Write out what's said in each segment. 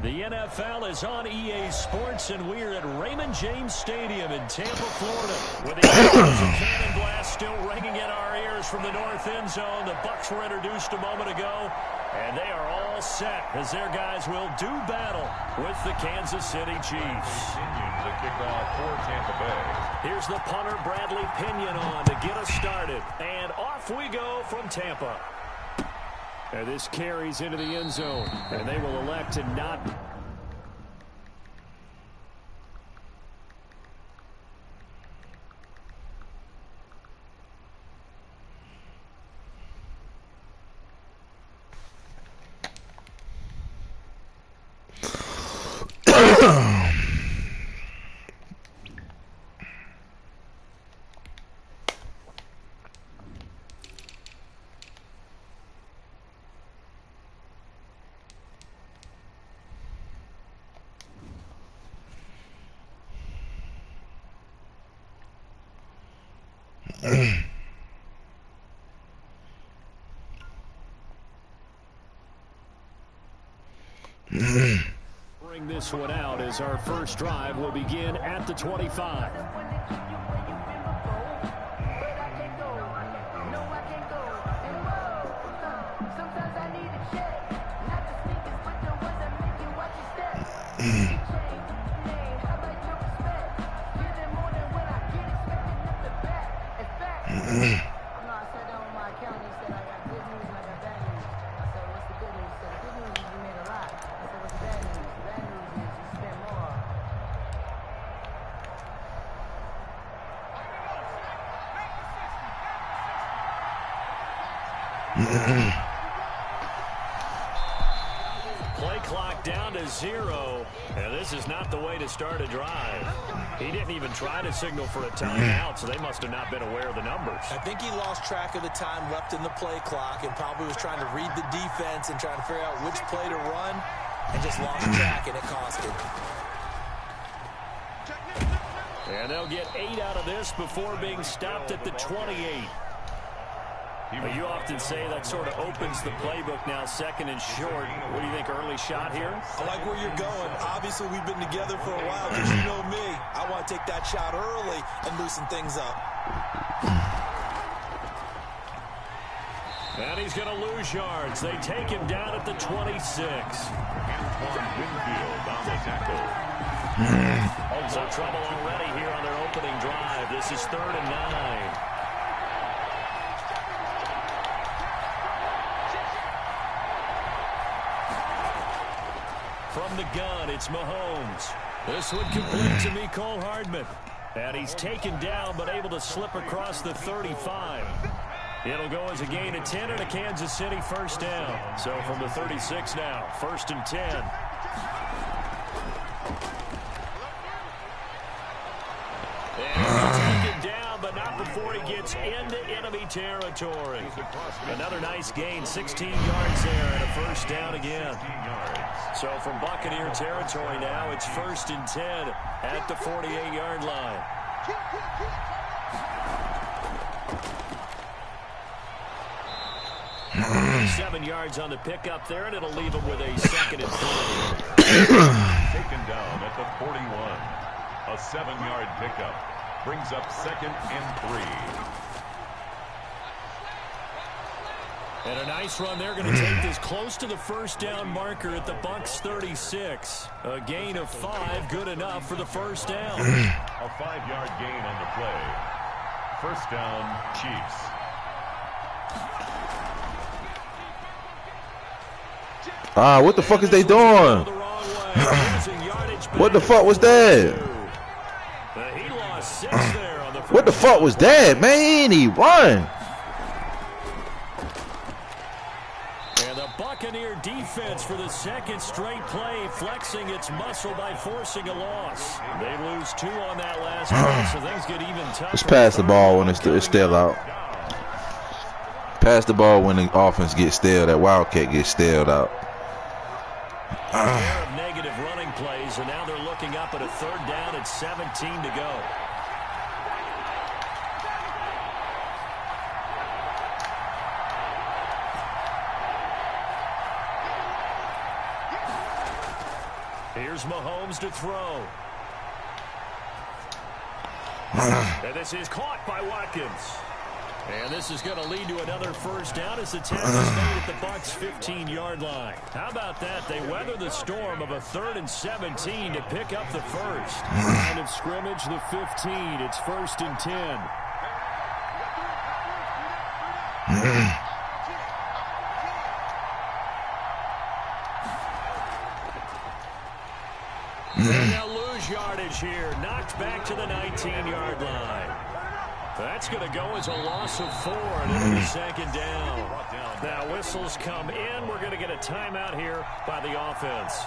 The NFL is on EA Sports, and we're at Raymond James Stadium in Tampa, Florida, with the cannon blast still ringing in our ears from the north end zone. The Bucs were introduced a moment ago, and they are all set as their guys will do battle with the Kansas City Chiefs. The kickoff for Tampa Bay. Here's the punter, Bradley Pinion, on to get us started, and off we go from Tampa. And this carries into the end zone, and they will elect to not. Bring this one out as our first drive will begin at the 25. Play clock down to 0, and this is not the way to start a drive. He didn't even try to signal for a timeout, so they must have not been aware of the numbers. I think he lost track of the time left in the play clock and probably was trying to read the defense and trying to figure out which play to run and just lost track, and it cost him. And they'll get 8 out of this before being stopped at the 28. You often say that sort of opens the playbook now, second and short. What do you think, early shot here? I like where you're going. Obviously, we've been together for a while, because you know me. I want to take that shot early and loosen things up. And he's going to lose yards. They take him down at the 26. Antoine Winfield on the tackle. So trouble already here on their opening drive. This is 3rd and 9. From the gun, it's Mahomes. This one complete to Mecole Hardman. And he's taken down, but able to slip across the 35. It'll go as a gain of 10 and a Kansas City first down. So from the 36 now, 1st and 10. And he's taken down, but not before he gets into enemy territory. Another nice gain, 16 yards there, and a first down again. So from Buccaneer territory now, it's 1st and 10 at the 48-yard line. Seven yards on the pickup there, and it'll leave him with a 2nd and 3. Taken down at the 41. A 7-yard pickup brings up 2nd and 3. And a nice run. They're going to take this close to the first down marker at the Bucs 36. A gain of 5, good enough for the first down. A 5-yard gain on the play. First down, Chiefs. What the fuck is they doing? What the fuck was that? He lost 6 there on the first. What the fuck was that, man? He run. And the Buccaneer defense for the 2nd straight play, flexing its muscle by forcing a loss. They lose 2 on that last play, so things get even tougher. Just pass the ball when it's still out. Pass the ball when the offense gets stale. That Wildcat gets staled out. A pair of negative running plays, and now they're looking up at a 3rd down at 17 to go. Here's Mahomes to throw. And this is caught by Watkins. And this is going to lead to another first down as the tackle is made at the Bucs' 15-yard line. How about that? They weather the storm of a 3rd and 17 to pick up the first. Line of scrimmage, the 15. It's 1st and 10. And they'll lose yardage here. Knocked back to the 19-yard line. That's going to go as a loss of 4, and it'll be 2nd down. Now whistles come in. We're going to get a timeout here by the offense.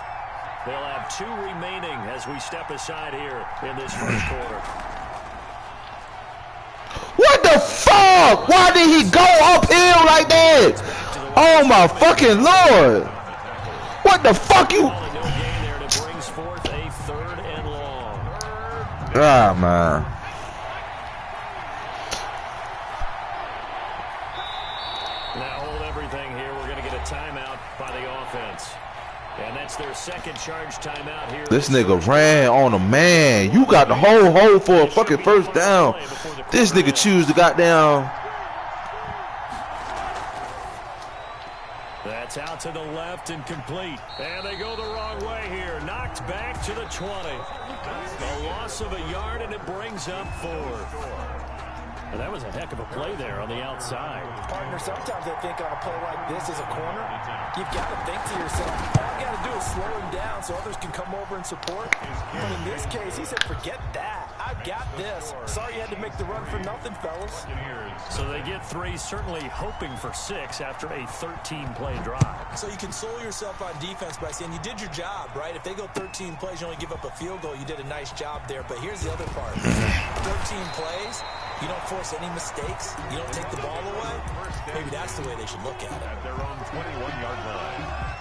They'll have 2 remaining as we step aside here in this first quarter. What the fuck? Why did he go uphill like that? Oh my fucking Lord. What the fuck you? No gain there, and it brings forth a 3rd and long. Ah, man. Now hold everything here. We're going to get a timeout by the offense. And that's their 2nd charge timeout here. This nigga ran on a man. You got the whole hole for a fucking first down. This nigga choose the goddamn. That's out to the left and complete. And they go the wrong way here. Knocked back to the 20. A loss of a yard, and it brings up 4. And that was a heck of a play there on the outside. Partner, sometimes I think on a play like this as a corner, you've got to think to yourself, all you got to do is slow him down so others can come over and support. But in this case, he said, forget that. I've got this. Sorry you had to make the run for nothing, fellas. So they get 3, certainly hoping for 6 after a 13-play drive. So you console yourself on defense by saying you did your job, right? If they go 13 plays, you only give up a field goal, you did a nice job there. But here's the other part. 13 plays, you don't force any mistakes, you don't take the ball away. Maybe that's the way they should look at it. At their own 21-yard line.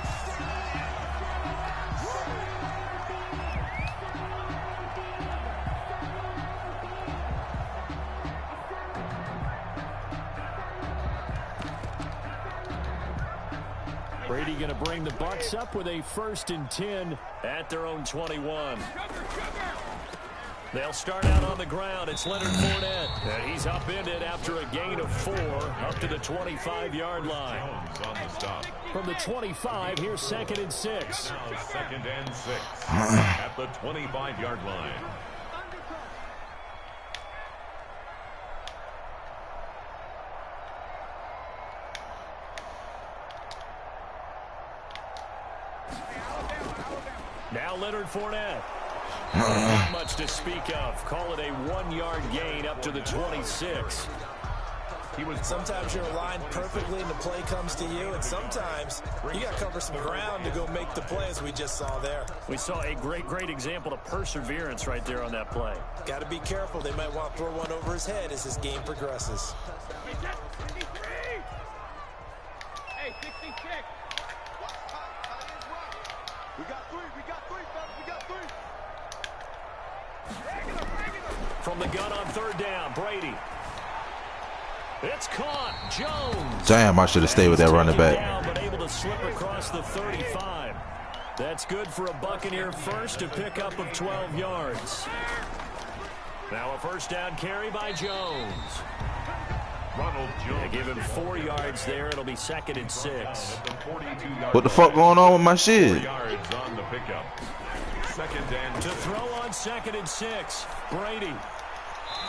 Brady going to bring the Bucs up with a 1st and 10 at their own 21. They'll start out on the ground. It's Leonard Fournette. And he's upended after a gain of 4 up to the 25-yard line. On the stop. From the 25, here's 2nd and 6. Now 2nd and 6 at the 25-yard line. Now Leonard Fournette. Not much to speak of. Call it a 1-yard gain up to the 26. Sometimes you're aligned perfectly and the play comes to you, and sometimes you got to cover some ground to go make the play, as we just saw there. We saw a great example of perseverance right there on that play. Got to be careful. They might want to throw one over his head as this game progresses. Hey, 66. We got 3, fellas, we got 3. From the gun on 3rd down, Brady. It's caught. Jones. Damn, I should have stayed with that running back. Down, but able to slip across the 35. That's good for a Buccaneer first to pick up of 12 yards. Now a 1st down carry by Jones. Ronald Jones. They give him 4 yards there. It'll be 2nd and 6. What the fuck going on with my shit? 4 yards on the pickup. 2nd and To throw on 2nd and 6. Brady.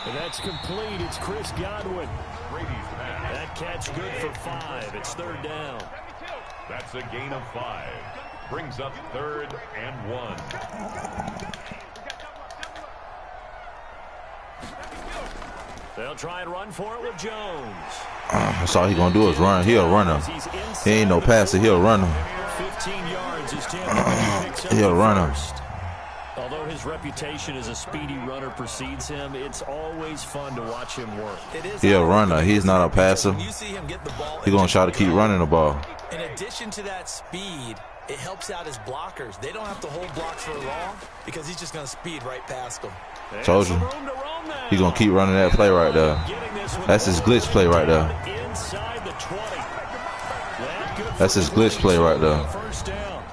And that's complete. It's Chris Godwin. Brady's pass. That catch good for 5. It's 3rd down. That's a gain of 5. Brings up 3rd and 1. They'll try and run for it with Jones. That's all he gonna do is run. He a runner. He ain't no passer. He a runner. 15 yards as Tampa picks up He a the runner. first. Although his reputation as a speedy runner precedes him, it's always fun to watch him work. He a runner. He's not a passer. You see him get the ball. He gonna try to keep running the ball. In addition to that speed, it helps out his blockers. They don't have to hold blocks for long because he's just going to speed right past them. Told you. He gonna keep running that play right there. That's his glitch play right there. Inside the 20. That's his glitch play right there. First down.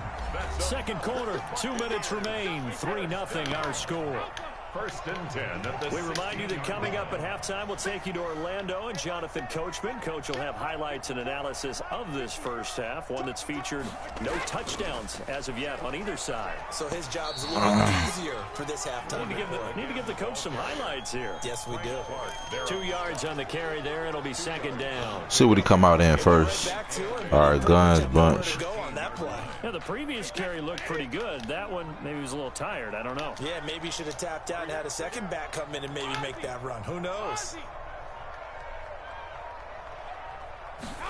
Second quarter, 2 minutes remain. 3-0 our score. First and 10 at the We remind you that coming up at halftime, we'll take you to Orlando and Jonathan Coachman. Coach will have highlights and analysis of this first half, one that's featured no touchdowns as of yet on either side. So his job's a little easier for this halftime. Need to give the coach some highlights here. Yes, we do. 2 yards on the carry there. It'll be second down. See what he come out in first. All right, guns bunch. Yeah, the previous carry looked pretty good. That one, maybe he was a little tired. I don't know. Yeah, maybe he should have tapped out and had a second back come in and maybe make that run. Who knows?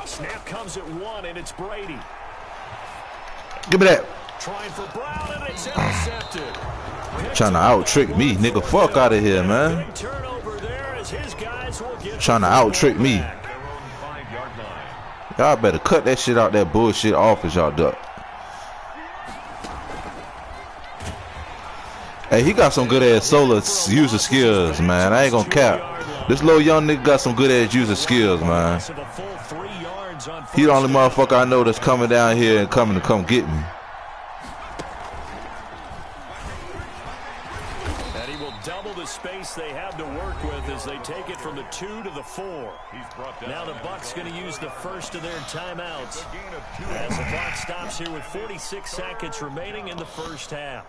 Snap comes at 1, and it's Brady. Give me that. Trying for Brown, and it's intercepted. Trying to out trick me, nigga. Fuck out of here, man. Big turnover there as his guys will get Trying to out trick me. Y'all better cut that shit out, that bullshit off as y'all duck. Hey, he got some good ass solo user skills, man. I ain't gonna cap. This little young nigga got some good ass user skills, man. He the only motherfucker I know that's coming down here and coming to come get me. And he will double the space they have to work with as they take it from the 2 to the 4. Now the Bucs going to use the first of their timeouts as the clock stops here with 46 seconds remaining in the first half.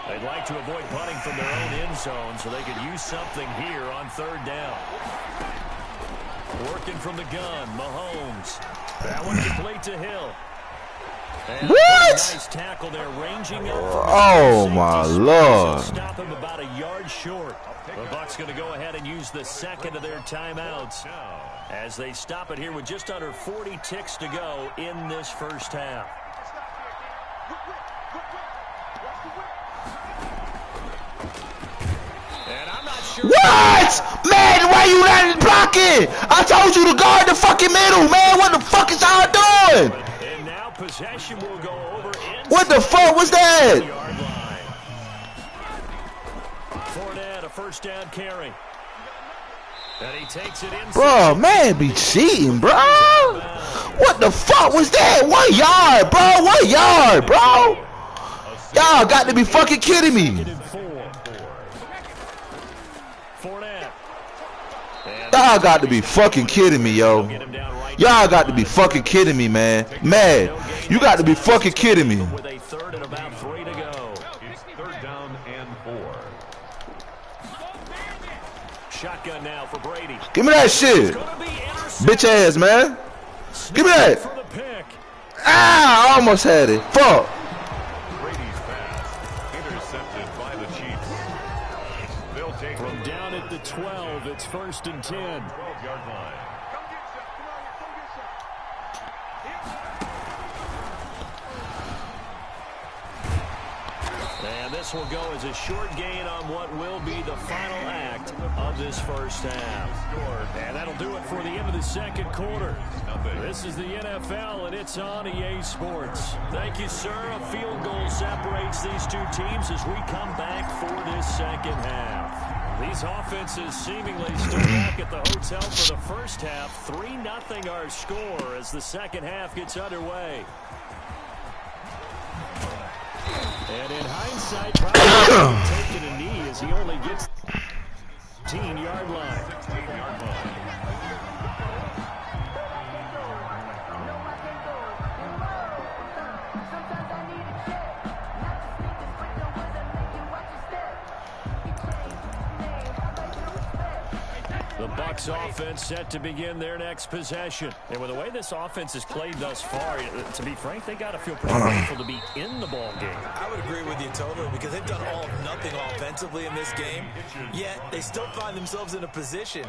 They'd like to avoid punting from their own end zone so they could use something here on third down. Working from the gun, Mahomes. That one complete to Hill. And what? Nice tackle there, ranging up. Oh my lord! Stop him about a yard short. The Bucs going to go ahead and use the second of their timeouts as they stop it here with just under 40 ticks to go in this first half. What? Man, why you not blocking? I told you to guard the fucking middle, man. What the fuck is y'all doing? And now possession will go over. What the fuck was that? Fournette, a first down carry. And he takes it inside. Bro, man, be cheating, bro. What the fuck was that? 1 yard, bro. 1 yard, bro. Y'all got to be fucking kidding me. Y'all got to be fucking kidding me, yo. Y'all got to be fucking kidding me, man. Man, you got to be fucking kidding me. With a third and about 3 to go. It's third down and 4. Shotgun now for Brady. Give me that shit. Bitch ass, man. Give me that. Ah, I almost had it. Fuck. Brady's pass intercepted by the Chiefs. They'll take from down at the 12. It's first and 10. 12-yard line. And this will go as a short gain on what will be the final act of this first half. And that'll do it for the end of the second quarter. This is the NFL, and it's on EA Sports. Thank you, sir. A field goal separates these two teams as we come back for this second half. These offenses seemingly still back at the hotel for the first half. 3-0 our score as the second half gets underway. And in hindsight, probably taking a knee as he only gets 16-yard line. The Bucs offense set to begin their next possession. And with the way this offense has played thus far, to be frank, they got to feel pretty grateful to be in the ball game. I would agree with you totally because they've done all of nothing offensively in this game, yet they still find themselves in a position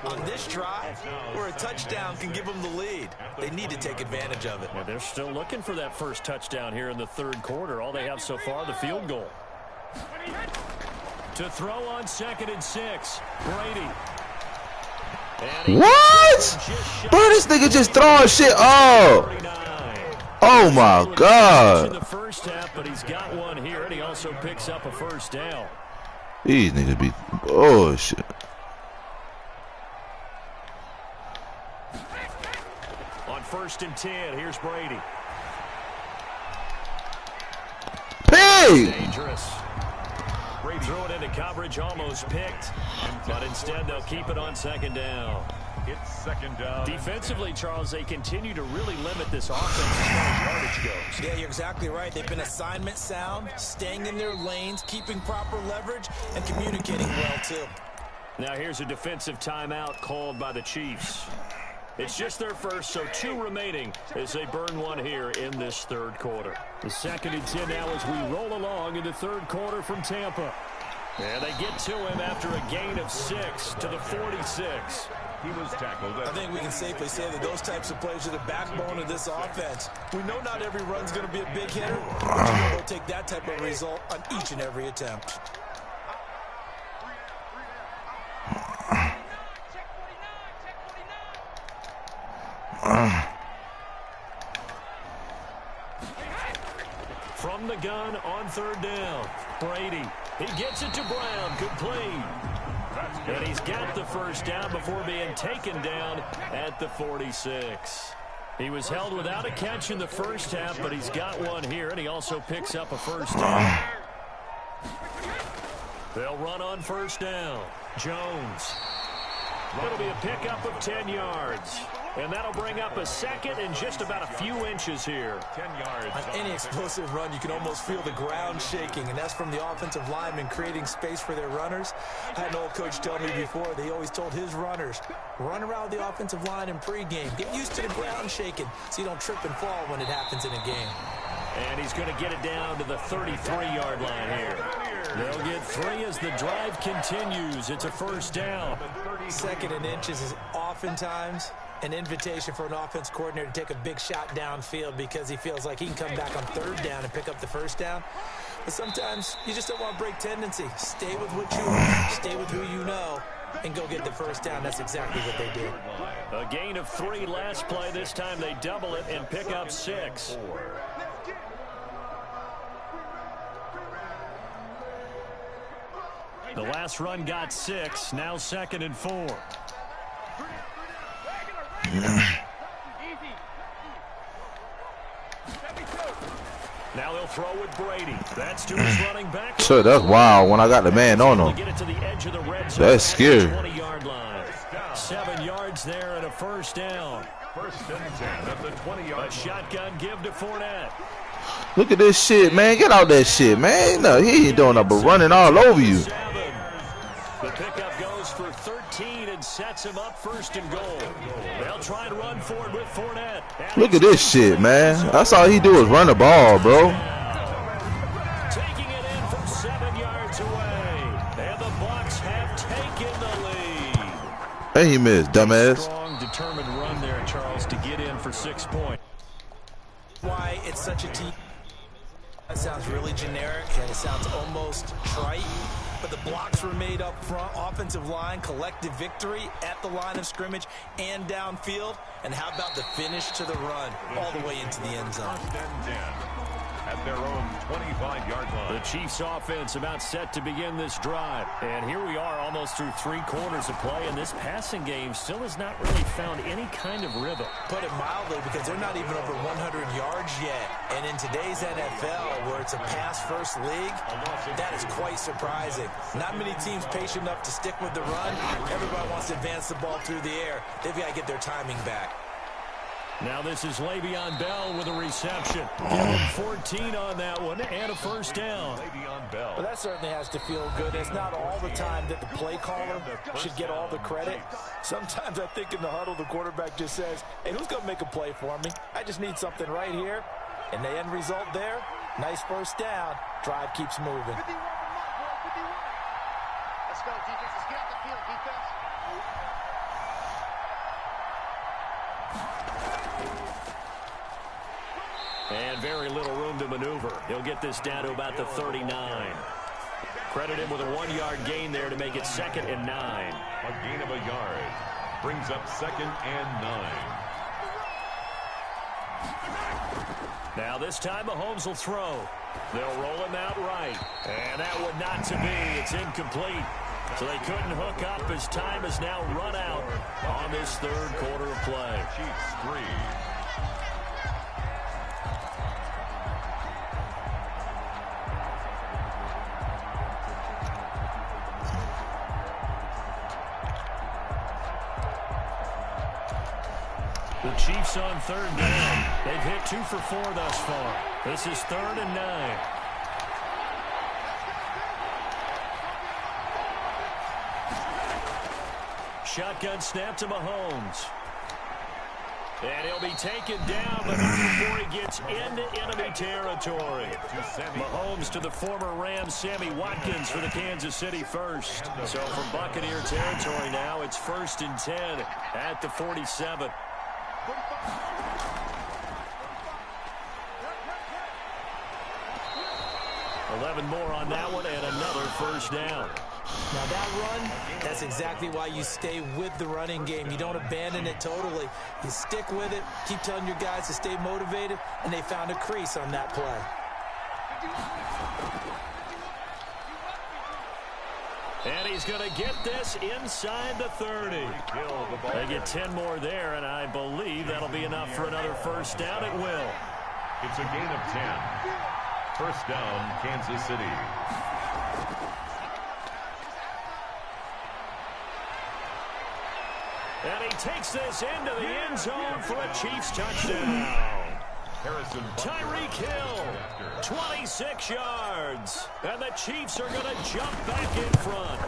on this drive where a touchdown can give them the lead. They need to take advantage of it. Yeah, they're still looking for that first touchdown here in the third quarter. All they have so far, the field goal. To throw on 2nd and 6, Brady. What? Bro, this nigga just throwing shit up. Oh my god. The first half, but he's got one here, and he also picks up a first down. These niggas be bullshit. On 1st and 10, here's Brady. Hey! Dangerous. Brady. Threw it into coverage, almost picked, but instead they'll keep it on second down. It's second down. Defensively, Charles, they continue to really limit this offense as far as yardage goes. Yeah, you're exactly right. They've been assignment sound, staying in their lanes, keeping proper leverage, and communicating well, too. Now here's a defensive timeout called by the Chiefs. It's just their first, so 2 remaining as they burn one here in this third quarter. The 2nd and 10 now as we roll along in the third quarter from Tampa. And they get to him after a gain of 6 to the 46. He was tackled. I think we can safely say that those types of plays are the backbone of this offense. We know not every run's going to be a big hitter, but you know they'll take that type of result on each and every attempt. From the gun on third down, Brady. He gets it to Brown, complete. And he's got the first down before being taken down at the 46. He was held without a catch in the first half, but he's got one here, and he also picks up a first down. They'll run on first down. Jones. It'll be a pickup of 10 yards. And that'll bring up a 2nd and just about a few inches here. 10 yards. On any explosive run, you can almost feel the ground shaking, and that's from the offensive linemen creating space for their runners. I had an old coach tell me before, they always told his runners, run around the offensive line in pregame. Get used to the ground shaking so you don't trip and fall when it happens in a game. And he's going to get it down to the 33-yard line here. They'll get 3 as the drive continues. It's a first down. 2nd and inches is oftentimes an invitation for an offense coordinator to take a big shot downfield because he feels like he can come back on third down and pick up the first down. But sometimes you just don't want to break tendency. Stay with what you are, stay with who you know, and go get the first down. That's exactly what they did. A gain of 3 last play. This time they double it and pick up 6. The last run got 6. Now 2nd and 4. Now they'll throw with Brady. That's to his running back. So that's wild when I got the man on him. Get it to the edge of the red zone. That's scary. 20-yard line. 7 yards there and a first down. First and 10 at the 20-yard. A shotgun give to Fournette. Look at this shit, man. Get out that shit, man. No, he ain't doing nothing but running all over you. The pickup goes for 13 and sets him up 1st and goal. They'll try and run forward with Fournette. Look at this shit, man. That's all he do is run the ball, bro. Taking it in from 7 yards away. And the Bucs have taken the lead. And he missed, dumbass. Strong, determined run there, Charles, to get in for 6 points. Why it's such a team. That sounds really generic, and it sounds almost trite. But the blocks were made up front, offensive line, collective victory at the line of scrimmage and downfield. And how about the finish to the run all the way into the end zone? First and 10 at their own 25-yard line. The Chiefs offense about set to begin this drive. And here we are almost through 3 quarters of play, and this passing game still has not really found any kind of rhythm. Put it mildly, because they're not even over 100 yards yet. And in today's NFL, where it's a pass-first league, that is quite surprising. Not many teams patient enough to stick with the run. Everybody wants to advance the ball through the air. They've got to get their timing back. Now this is Le'Veon Bell with a reception. Give him 14 on that one and a first down. Le'Veon Bell. Well, that certainly has to feel good. It's not all the time that the play caller should get all the credit. Sometimes I think in the huddle, the quarterback just says, hey, who's going to make a play for me? I just need something right here. And the end result there, nice first down. Drive keeps moving. 51 Let's go, defense. Let's get out the field, defense. And very little room to maneuver. He'll get this down to about the 39. Credit him with a 1-yard gain there to make it 2nd and 9. A gain of a yard brings up 2nd and 9. Now this time Mahomes will throw. They'll roll him out right. And that would not to be. It's incomplete. So they couldn't hook up as time has now run out on this third quarter of play. Chiefs 3. The Chiefs on 3rd down. They've hit 2 for 4 thus far. This is 3rd and 9. Shotgun snap to Mahomes. And he'll be taken down, but not before he gets into enemy territory. Mahomes to the former Rams, Sammy Watkins for the Kansas City first. So from Buccaneer territory now, it's 1st and 10 at the 47. $11 more on that one, and another 1st down. Now that run, that's exactly why you stay with the running game. You don't abandon it totally. You stick with it, keep telling your guys to stay motivated, and they found a crease on that play. And he's going to get this inside the 30. They get 10 more there, and I believe that'll be enough for another 1st down. It will. It's a gain of 10. 1st down, Kansas City. And he takes this into the end zone for a Chiefs touchdown. Tyreek Hill, 26 yards. And the Chiefs are going to jump back in front.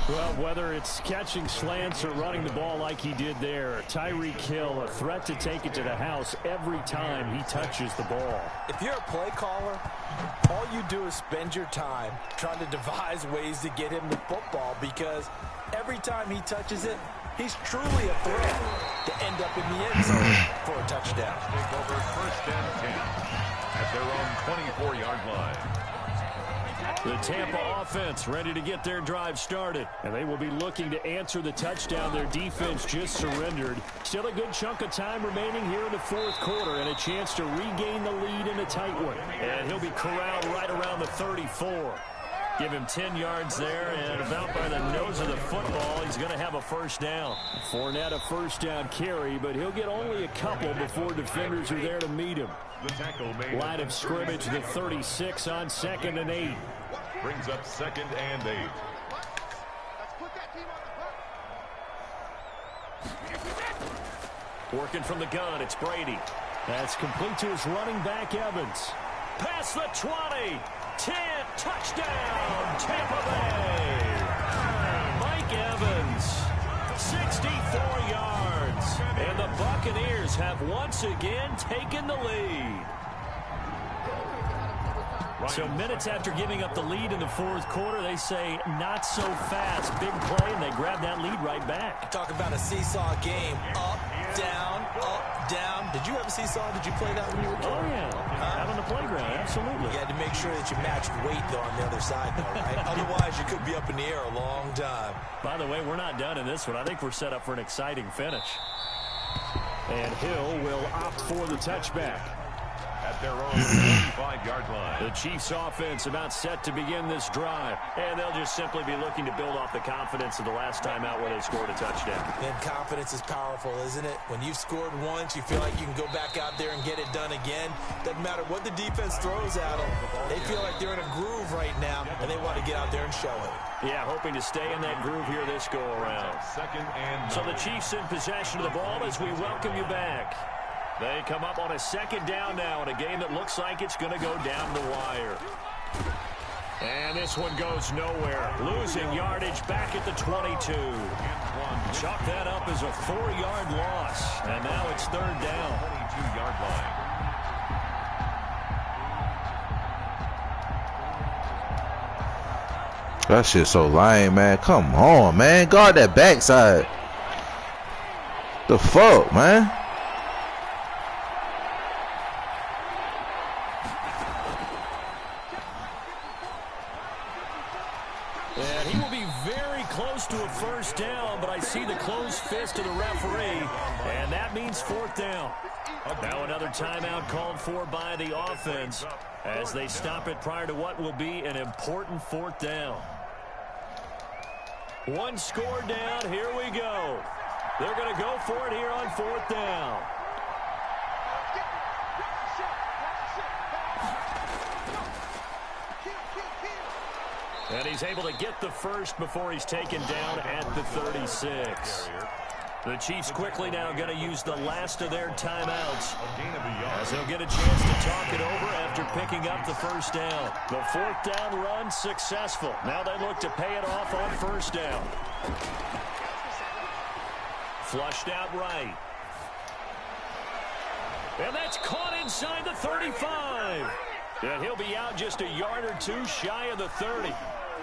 Well, whether it's catching slants or running the ball like he did there, Tyreek Hill, a threat to take it to the house every time he touches the ball. If you're a play caller, all you do is spend your time trying to devise ways to get him the football, because every time he touches it, he's truly a threat to end up in the end zone for a touchdown. Take over 1st and 10 at their own 24-yard line. The Tampa offense ready to get their drive started, and they will be looking to answer the touchdown their defense just surrendered. Still a good chunk of time remaining here in the 4th quarter, and a chance to regain the lead in a tight one. And he'll be corralled right around the 34. Give him 10 yards there, and about by the nose of the football, he's going to have a 1st down. Fournette a 1st down carry, but he'll get only a couple before defenders are there to meet him. Line of scrimmage, the 36 on 2nd and 8. Brings up 2nd and 8. Working from the gun, it's Brady. That's complete to his running back, Evans. Past the 20. 10, touchdown, Tampa Bay. Mike Evans, 64 yards. And the Buccaneers have once again taken the lead. So minutes after giving up the lead in the 4th quarter, they say not so fast. Big play, and they grab that lead right back. Talk about a seesaw game. Up, down, up, down. Did you ever seesaw? Did you play that when you were a kid? Oh, yeah. Out on the playground, absolutely. You had to make sure that you matched weight, though, on the other side, though, right? Otherwise, you could be up in the air a long time. By the way, we're not done in this one. I think we're set up for an exciting finish. And Hill will opt for the touchback. At their own 25-yard line. The Chiefs offense about set to begin this drive. And they'll just simply be looking to build off the confidence of the last time out where they scored a touchdown. Then confidence is powerful, isn't it? When you've scored once, you feel like you can go back out there and get it done again. Doesn't matter what the defense throws at them. They feel like they're in a groove right now, and they want to get out there and show it. Yeah, hoping to stay in that groove here this go-around. 2nd and 9. So the Chiefs in possession of the ball as we welcome you back. They come up on a 2nd down now in a game that looks like it's going to go down the wire. And this one goes nowhere. Losing yardage back at the 22. Chalk that up as a 4-yard loss. And now it's 3rd down. 22-yard line. That shit's so lame, man. Come on, man. Guard that backside. The fuck, man? And he will be very close to a 1st down, but I see the closed fist of the referee, and that means 4th down. Now another timeout called for by the offense as they stop it prior to what will be an important 4th down. One score down, here we go. They're going to go for it here on 4th down. And he's able to get the first before he's taken down at the 36. The Chiefs quickly now going to use the last of their timeouts, as they'll get a chance to talk it over after picking up the first down. The 4th down run successful. Now they look to pay it off on 1st down. Flushed out right. And that's caught inside the 35. And he'll be out just a yard or two shy of the 30.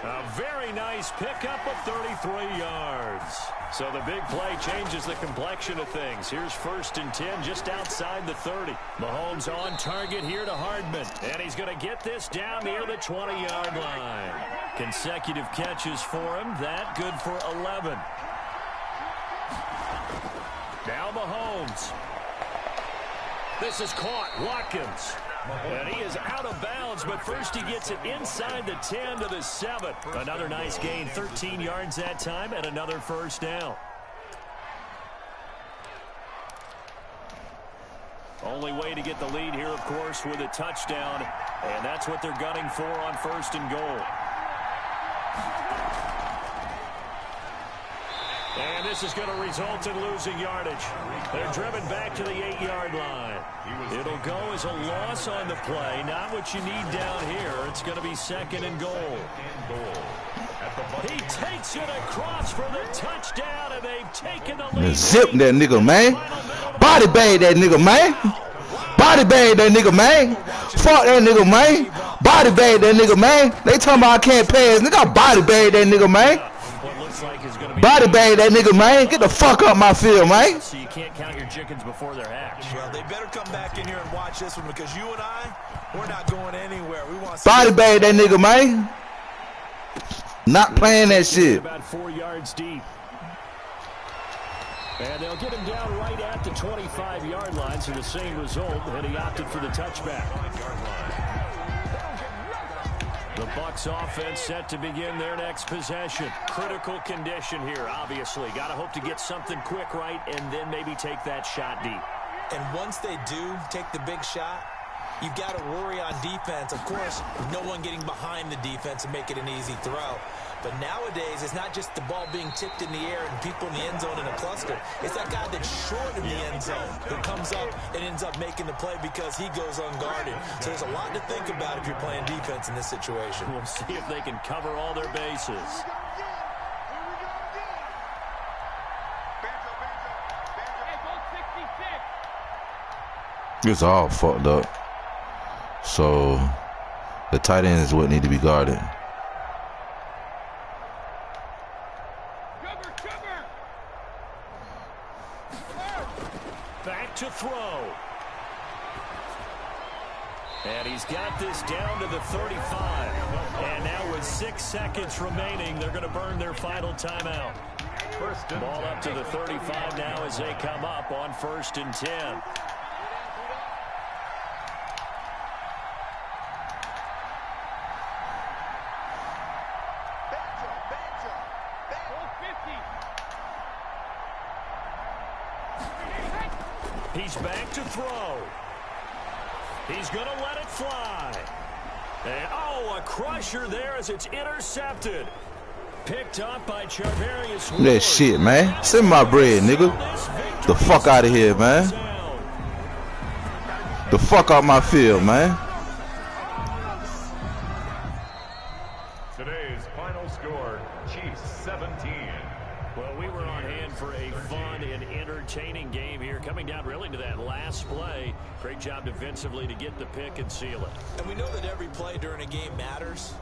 A very nice pickup of 33 yards. So the big play changes the complexion of things. Here's 1st and 10 just outside the 30. Mahomes on target here to Hardman. And he's going to get this down near the 20-yard line. Consecutive catches for him. That good for 11. Now Mahomes. This is caught. Watkins. And he is out of bounds, but first he gets it inside the 10 to the 7. Another nice gain, 13 yards that time, and another 1st down. Only way to get the lead here, of course, with a touchdown, and that's what they're gunning for on 1st and goal. And this is going to result in losing yardage. They're driven back to the 8-yard line. It'll go as a loss on the play. Not what you need down here. It's going to be 2nd and goal. He takes it across for the touchdown, and they've taken the lead. Zip that nigga, man. Body bag that nigga, man. Body bag that nigga, man. Fuck that nigga, man. Body bag that nigga, man. They talking about I can't pass. Nigga, I body bag that nigga, man. Body bag that nigga, man. Get the fuck up my field, man. So you can't count your chickens before they're hatched. Well, they better come back in here and watch this one, because you and I, we're not going anywhere. We want body bag that nigga, man. Not playing that shit. About 4 yards deep. And they'll get him down right at the 25-yard line, so the same result, and he opted for the touchback. The Bucs offense set to begin their next possession. Critical condition here, obviously. Got to hope to get something quick right and then maybe take that shot deep. And once they do take the big shot, you've got to worry on defense. Of course, no one getting behind the defense and make it an easy throw. But nowadays, it's not just the ball being tipped in the air and people in the end zone in a cluster. It's that guy that's short in the end zone who comes up and ends up making the play because he goes unguarded. So there's a lot to think about if you're playing defense in this situation. We'll see if they can cover all their bases. It's all fucked up. So the tight end is what need to be guarded. Back to throw. And he's got this down to the 35. And now with 6 seconds remaining, they're going to burn their final timeout. Ball up to the 35 now as they come up on 1st and 10. He's back to throw. He's going to let it fly. And, oh, a crusher there as it's intercepted. Picked up by Charvarius. That shit, man. Send my bread, nigga. The fuck out of here, man. The fuck out my field, man. Today's final score, Chiefs 17. Well, we were on hand for a fun and entertaining game here, coming down really to that last play. Great job defensively to get the pick and seal it. And we know that every play during a game matters.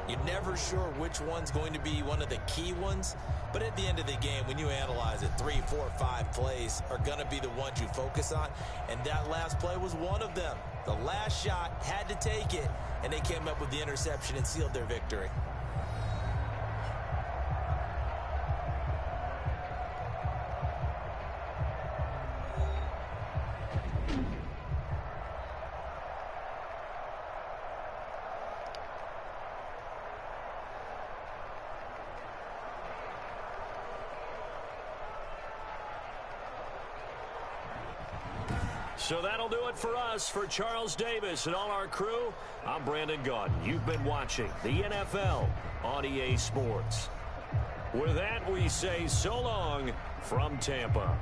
You're never sure which one's going to be one of the key ones. But at the end of the game, when you analyze it, 3, 4, 5 plays are going to be the ones you focus on. And that last play was one of them. The last shot had to take it, and they came up with the interception and sealed their victory. So that'll do it for us. For Charles Davis and all our crew, I'm Brandon Gaudin. You've been watching the NFL on EA Sports. With that, we say so long from Tampa.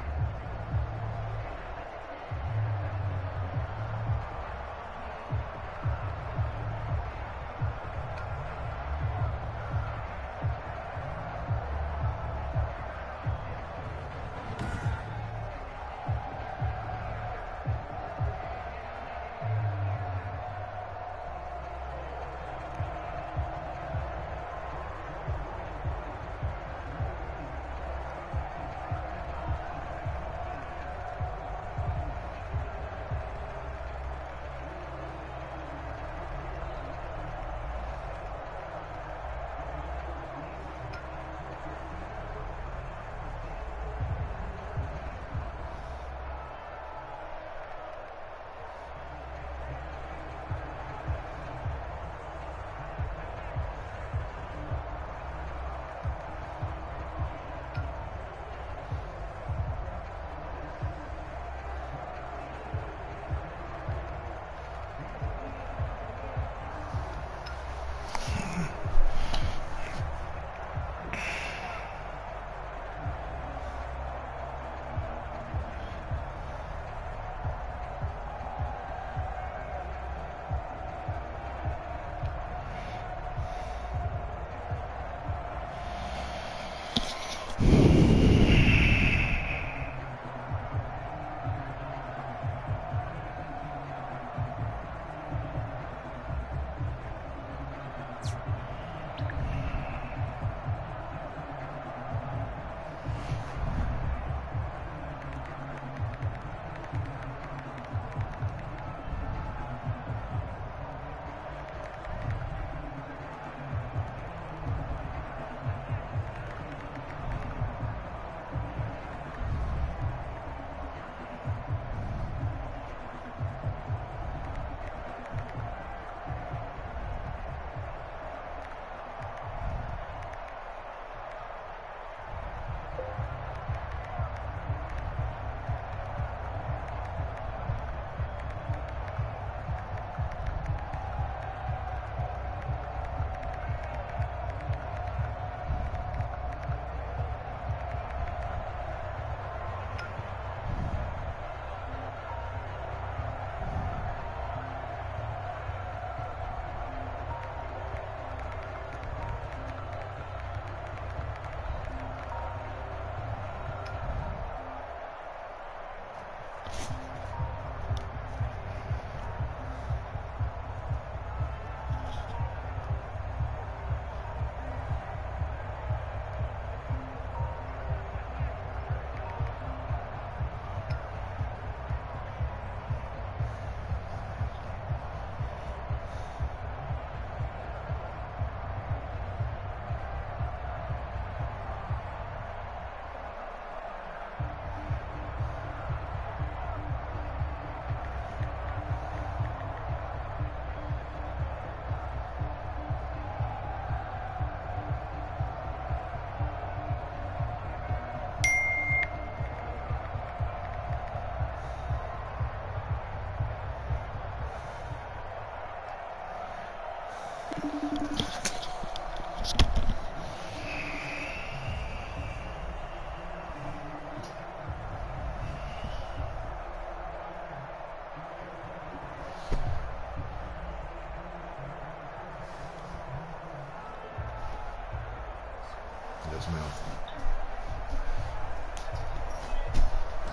Yes, ma'am.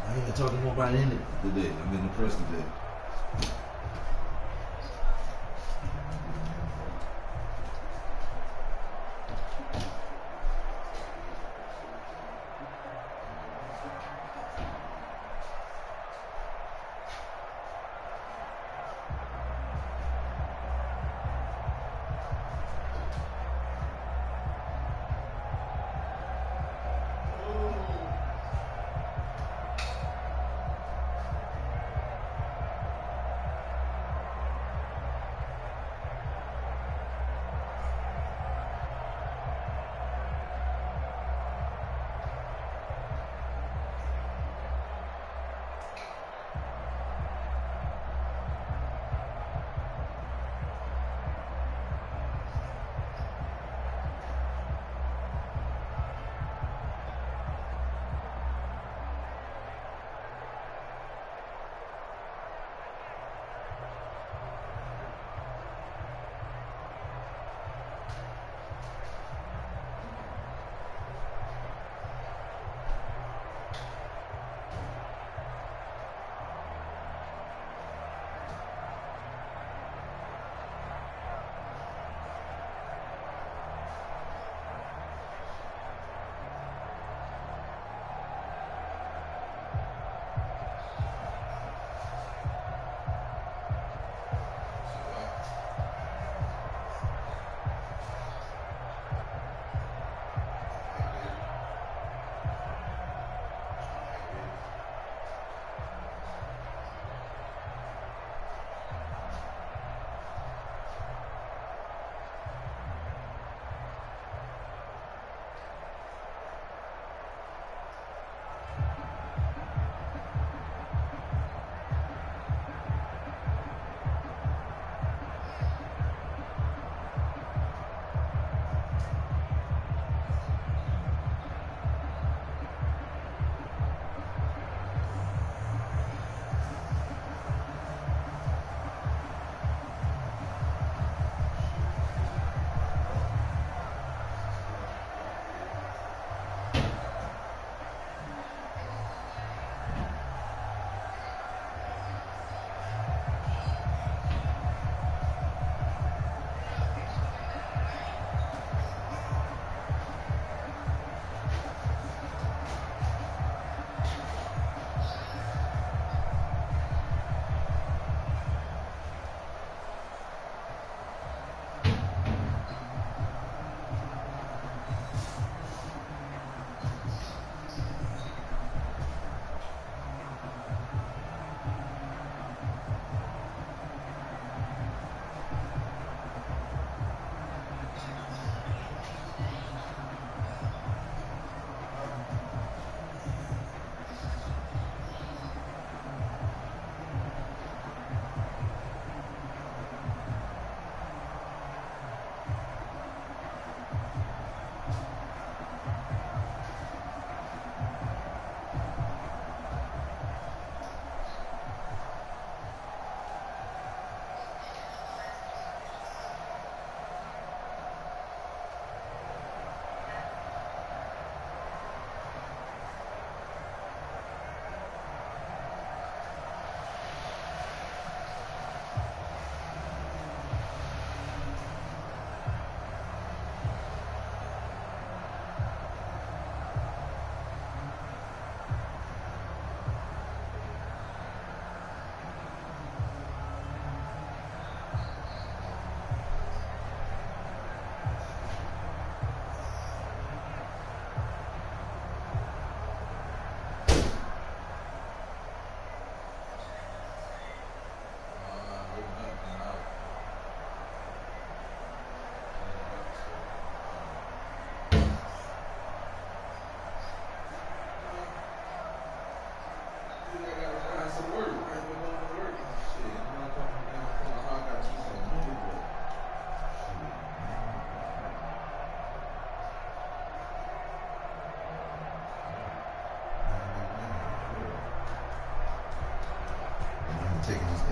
I ain't talking more about it today. I'm in the press today.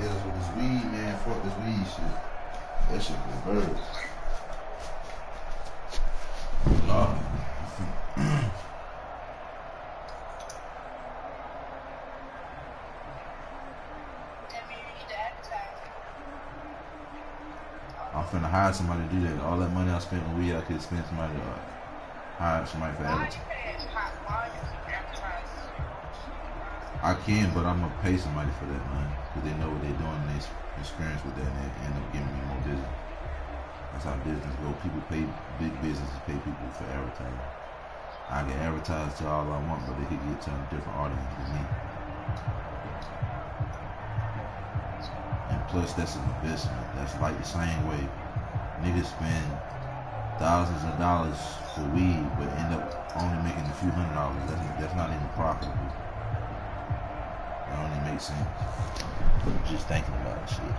L's with this weed, man. Fuck this weed shit. That shit go birds. I'm finna hire somebody to do that. All that money I spent on weed, I could spend somebody to hire somebody for advertising. I can, but I'm gonna pay somebody for that, man, because they know what they're doing and they experience with that, and they end up giving me more business. That's how business go. People pay, big businesses pay people for advertising. I can advertise to all I want, but they could get to a different audience than me. And plus, that's an investment. That's like the same way niggas spend thousands of dollars for weed, but end up only making a few $100s. That's not even profitable. That only makes sense. Just thinking about shit.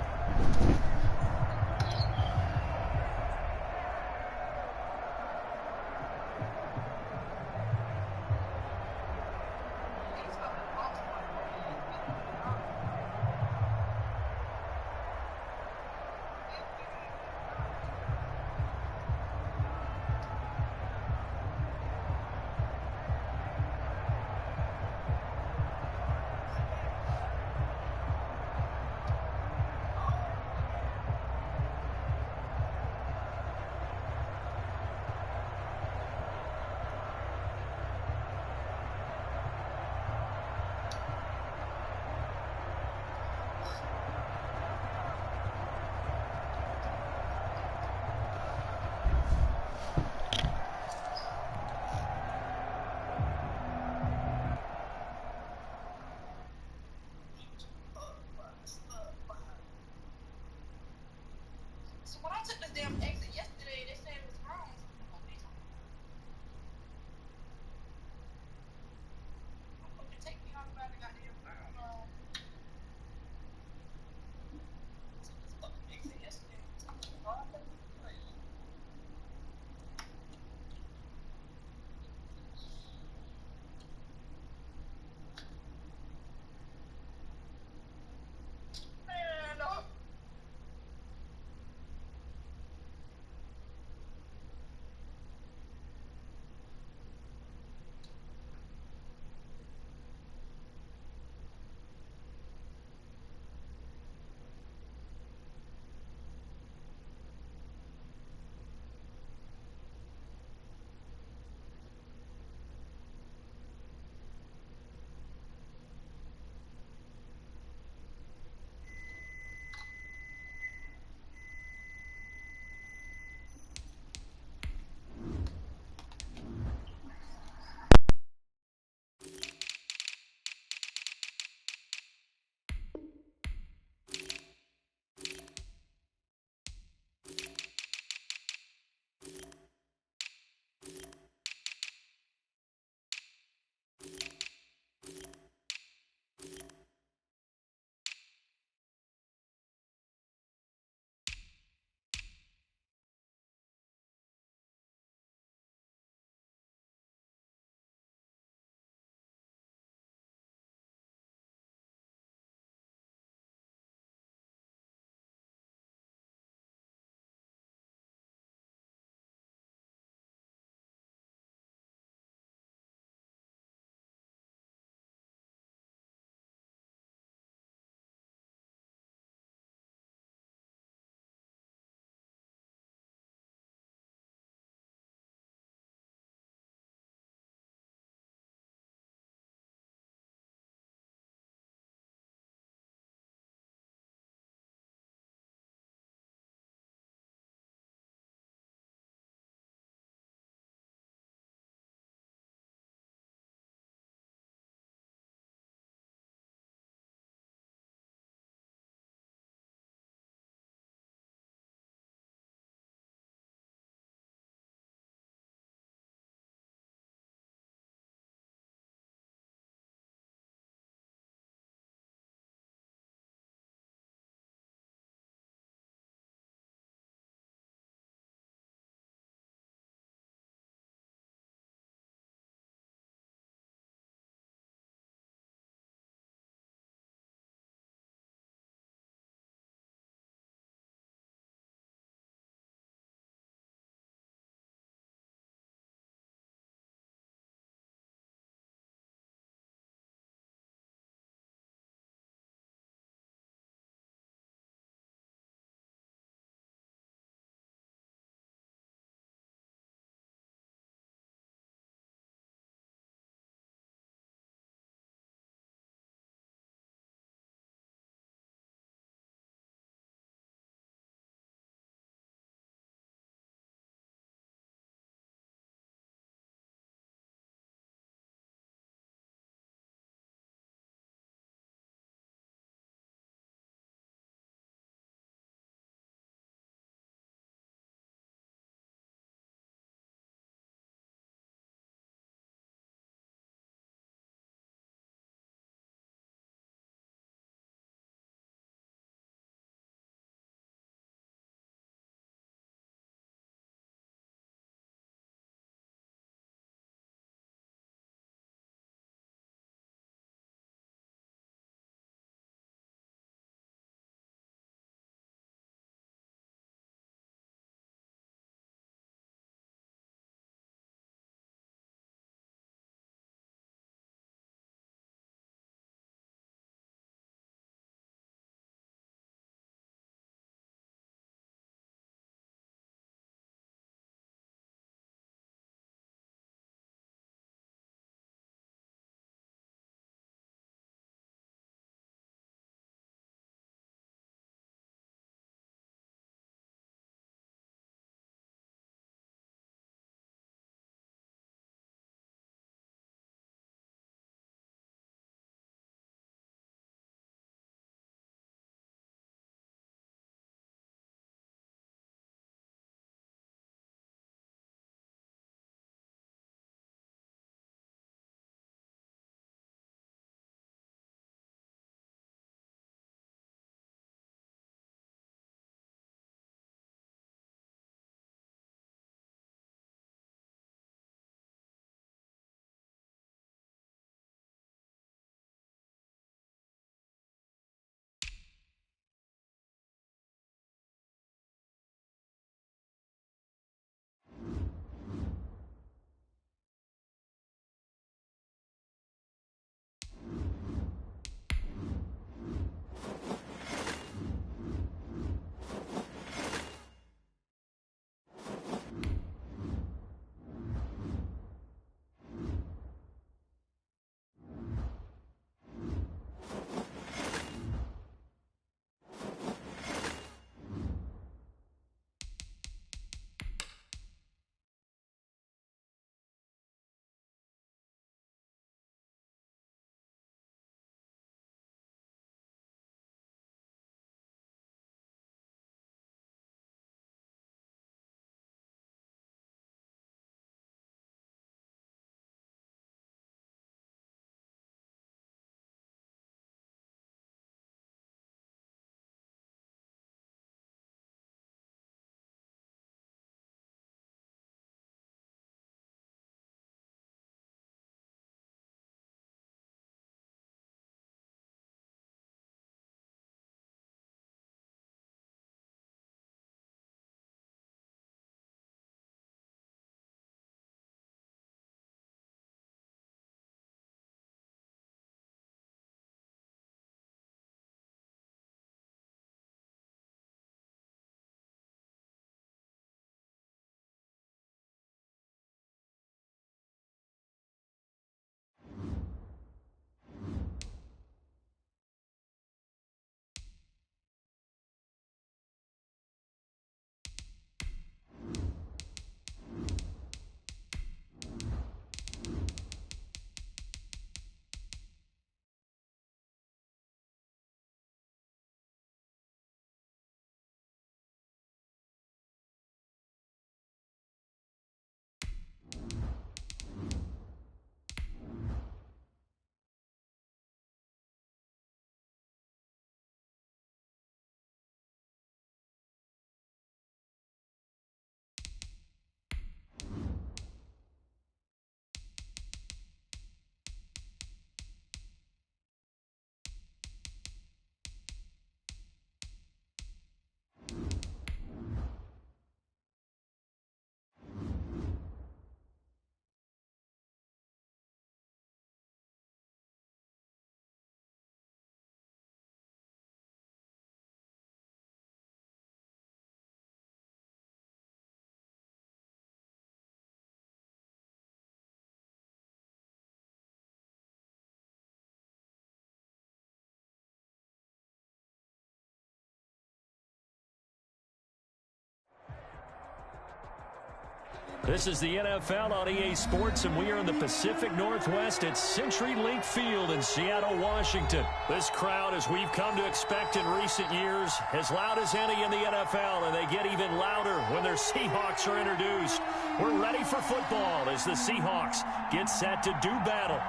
This is the NFL on EA Sports, and we are in the Pacific Northwest at CenturyLink Field in Seattle, Washington. This crowd, as we've come to expect in recent years, as loud as any in the NFL, and they get even louder when their Seahawks are introduced. We're ready for football as the Seahawks get set to do battle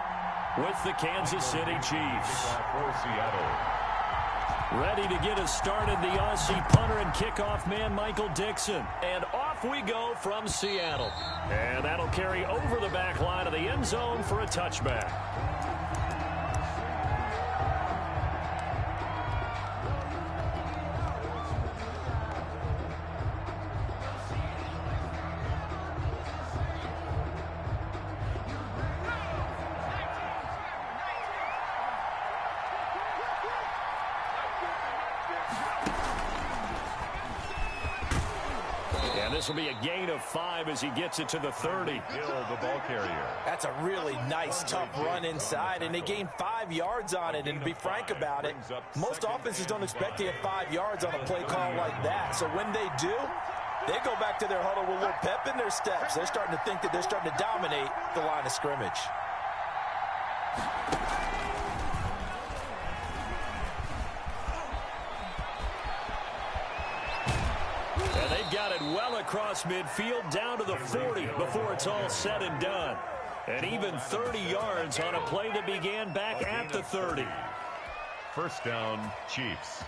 with the Kansas City Chiefs. For Seattle. Ready to get us started, the Aussie punter and kickoff man, Michael Dixon. And off we go from Seattle. And that'll carry over the back line of the end zone for a touchback. This will be a gain of 5 as he gets it to the 30. Hill, the ball carrier. That's a really nice, tough run inside, and they gained 5 yards on it. And to be frank about it, most offenses don't expect to get 5 yards on a play call like that. So when they do, they go back to their huddle with a little pep in their steps. They're starting to think that they're starting to dominate the line of scrimmage. Got it well across midfield down to the 40 before it's all said and done. And even 30 yards on a play that began back at the 30. First down, Chiefs.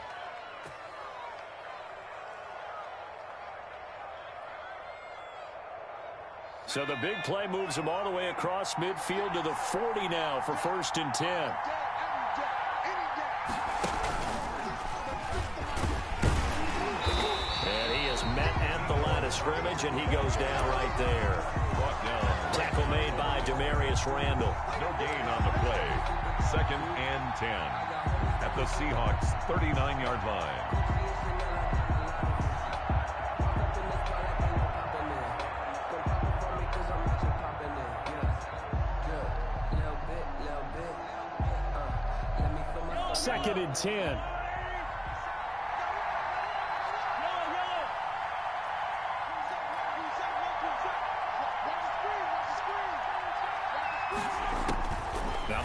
So the big play moves them all the way across midfield to the 40 now for 1st and 10. Scrimmage, and he goes down right there. Tackle made by Demarius Randall. No gain on the play. 2nd and 10 at the Seahawks 39-yard line. Second and 10.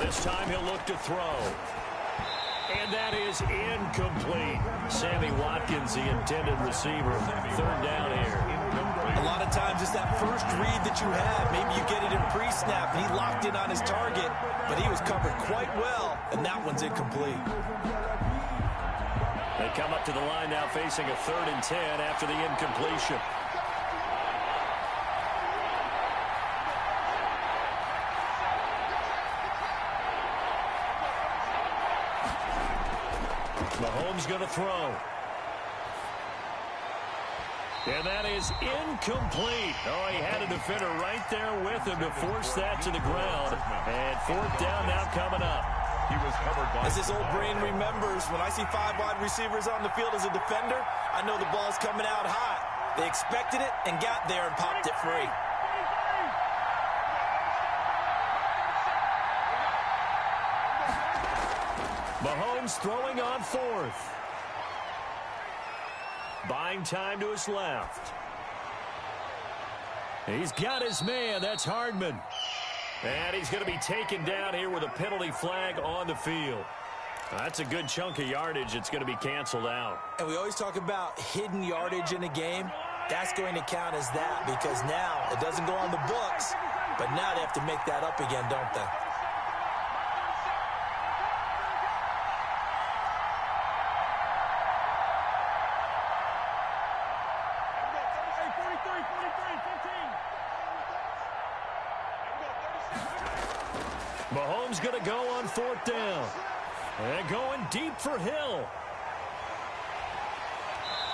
This time he'll look to throw. And that is incomplete. Sammy Watkins, the intended receiver. 3rd down here. A lot of times it's that first read that you have. Maybe you get it in pre-snap, and he locked in on his target, but he was covered quite well, and that one's incomplete. They come up to the line now facing a 3rd and 10 after the incompletion. Mahomes going to throw. And that is incomplete. Oh, he had a defender right there with him to force that to the ground. And 4th down now coming up. He was covered by... As his old brain remembers, when I see 5 wide receivers on the field as a defender, I know the ball's coming out hot. They expected it and got there and popped it free. Mahomes throwing on 4th. Buying time to his left. He's got his man. That's Hardman. And he's going to be taken down here with a penalty flag on the field. That's a good chunk of yardage. It's going to be canceled out. And we always talk about hidden yardage in a game. That's going to count as that because now it doesn't go on the books, but now they have to make that up again, don't they? Mahomes going to go on 4th down. And going deep for Hill.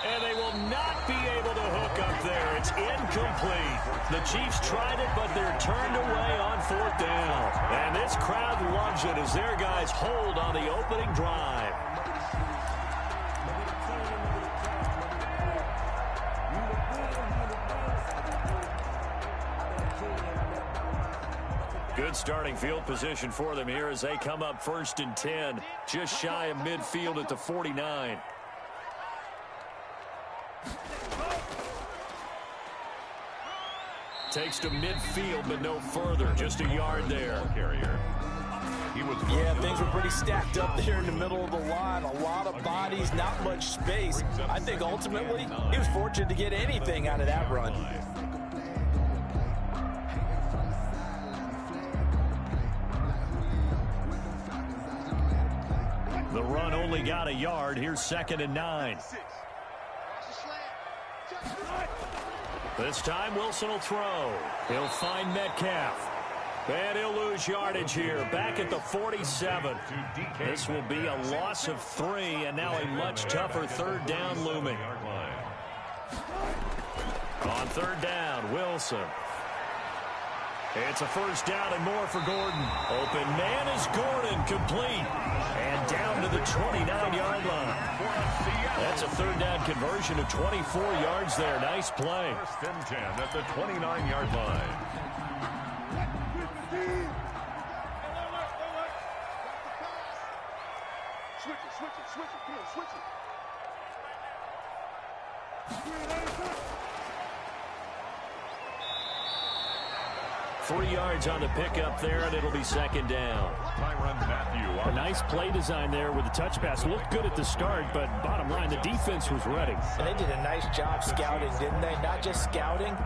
And they will not be able to hook up there. It's incomplete. The Chiefs tried it, but they're turned away on 4th down. And this crowd loves it as their guys hold on the opening drive. Good starting field position for them here as they come up 1st and 10, just shy of midfield at the 49. takes to midfield, but no further. Just a yard there. Carrier. Yeah, things were pretty stacked up there in the middle of the line. A lot of bodies, not much space. I think ultimately he was fortunate to get anything out of that run. The run only got a yard. Here's 2nd and 9. This time Wilson will throw. He'll find Metcalf. And he'll lose yardage here. Back at the 47. This will be a loss of 3, and now a much tougher 3rd down looming. On 3rd down, Wilson. It's a 1st down and more for Gordon. Open man is Gordon, complete. And down to the 29-yard line. That's a 3rd down conversion of 24 yards there. Nice play. 1st and 10 at the 29-yard line. Switch it. 3 yards on the pickup there, and it'll be 2nd down. Matthew. A nice play design there with the touch pass. Looked good at the start, but bottom line, the defense was ready. And they did a nice job scouting, didn't they? Not just scouting,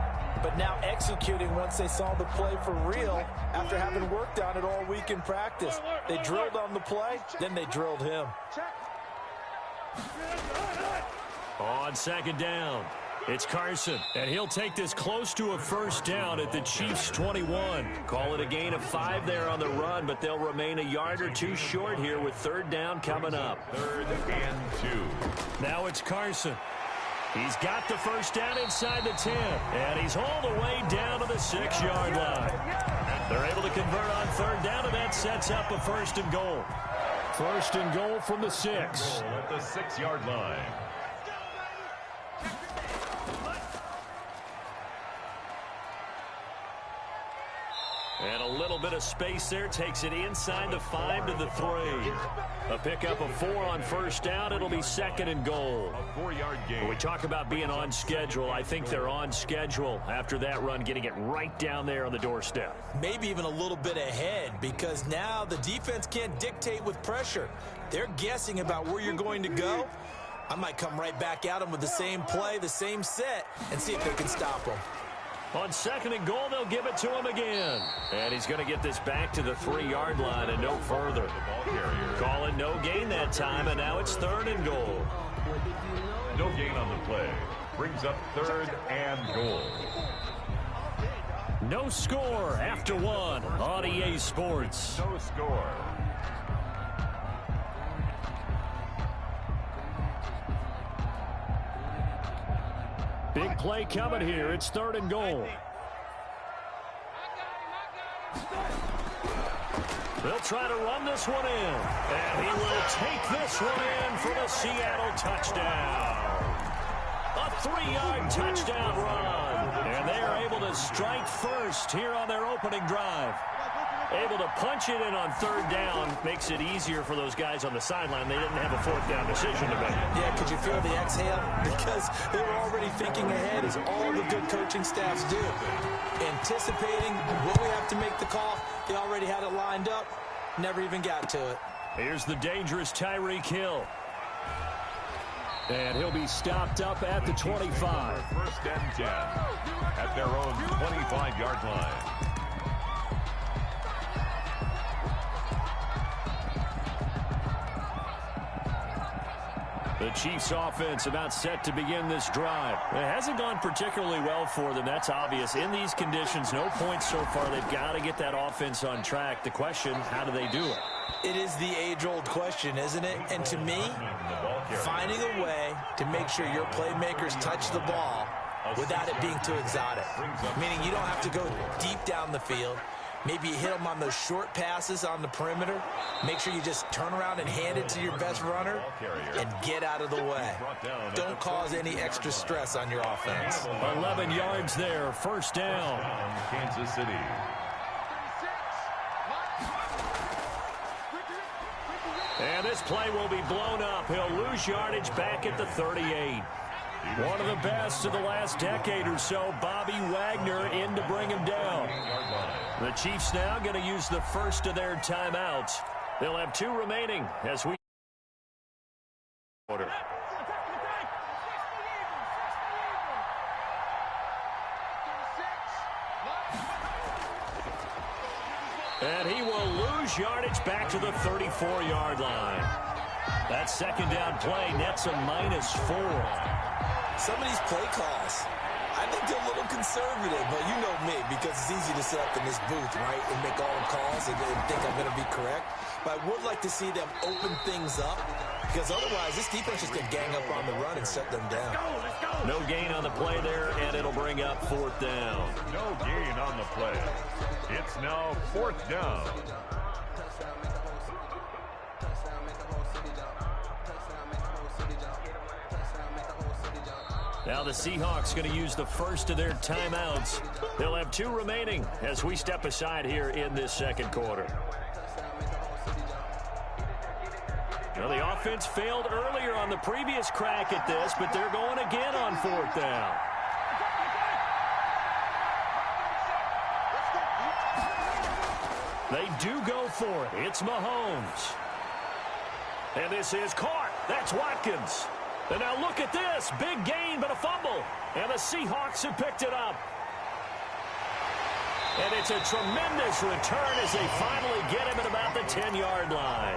but now executing once they saw the play for real after having worked on it all week in practice. They drilled on the play, then they drilled him. On 2nd down, it's Carson, and he'll take this close to a 1st down at the Chiefs' 21. Call it a gain of 5 there on the run, but they'll remain a yard or 2 short here with 3rd down coming up. 3rd and 2. Now it's Carson. He's got the 1st down inside the 10, and he's all the way down to the 6-yard line. They're able to convert on 3rd down, and that sets up a 1st and goal. 1st and goal from the 6. At the 6-yard line. And a little bit of space there takes it inside the 5 to the 3. A pickup of 4 on 1st down. It'll be 2nd and goal. A 4-yard gain. When we talk about being on schedule, I think they're on schedule after that run, getting it right down there on the doorstep. Maybe even a little bit ahead, because now the defense can't dictate with pressure. They're guessing about where you're going to go. I might come right back at them with the same play, the same set, and see if they can stop them. On 2nd and goal, they'll give it to him again. And he's going to get this back to the 3-yard line and no further. Call it no gain that time, and now it's 3rd and goal. No gain on the play. Brings up 3rd and goal. No score after 1 on EA Sports. No score. Big play coming here. It's 3rd and goal. They'll try to run this one in. And he will take this one in for the Seattle touchdown. A 3-yard touchdown run. And they are able to strike first here on their opening drive. Able to punch it in on 3rd down makes it easier for those guys on the sideline. They didn't have a 4th down decision to make. Yeah, could you feel the exhale? Because they were already thinking ahead, as all the good coaching staffs do. Anticipating when we have to make the call. They already had it lined up. Never even got to it. Here's the dangerous Tyreek Hill. And he'll be stopped up at the 25. 1st and 10 at their own 25-yard line. The Chiefs offense about set to begin this drive. It hasn't gone particularly well for them. That's obvious. In these conditions, no points so far. They've got to get that offense on track. The question, how do they do it? It is the age-old question, isn't it? And to me, finding a way to make sure your playmakers touch the ball without it being too exotic. Meaning you don't have to go deep down the field. Maybe you hit them on those short passes on the perimeter. Make sure you just turn around and hand it to your best runner and get out of the way. Don't cause any extra stress on your offense. 11 yards there, 1st down. Kansas City. And this play will be blown up. He'll lose yardage back at the 38. One of the best of the last decade or so, Bobby Wagner in to bring him down. The Chiefs now going to use the first of their timeouts. They'll have 2 remaining as we order. And he will lose yardage back to the 34-yard line. That second down play nets a -4. Some of these play calls, I think they're a little conservative, but you know me, because it's easy to sit up in this booth, right, and make all the calls and think I'm going to be correct. But I would like to see them open things up, because otherwise this defense is going to gang up on the run and shut them down. No gain on the play there, and it'll bring up 4th down. No gain on the play. It's now 4th down. Now the Seahawks going to use the first of their timeouts. They'll have 2 remaining as we step aside here in this second quarter. Well, the offense failed earlier on the previous crack at this, but they're going again on 4th down. They do go for it. It's Mahomes. And this is caught. That's Watkins. And now look at this. Big gain, but a fumble. And the Seahawks have picked it up. And it's a tremendous return as they finally get him at about the 10-yard line.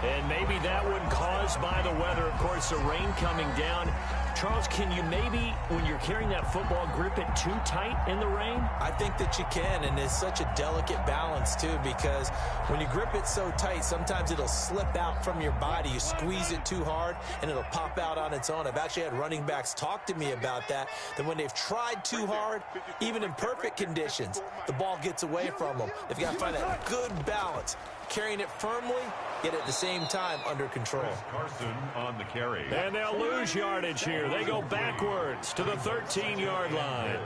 And maybe that one caused by the weather. Of course, the rain coming down. Charles, can you maybe, when you're carrying that football, grip it too tight in the rain? I think that you can, and it's such a delicate balance, too, because when you grip it so tight, sometimes it'll slip out from your body. You squeeze it too hard, and it'll pop out on its own. I've actually had running backs talk to me about that when they've tried too hard, even in perfect conditions, the ball gets away from them. They've got to find that good balance, carrying it firmly, yet at the same time under control. Carson on the carry. And they'll lose yardage here. They go backwards to the 13-yard line.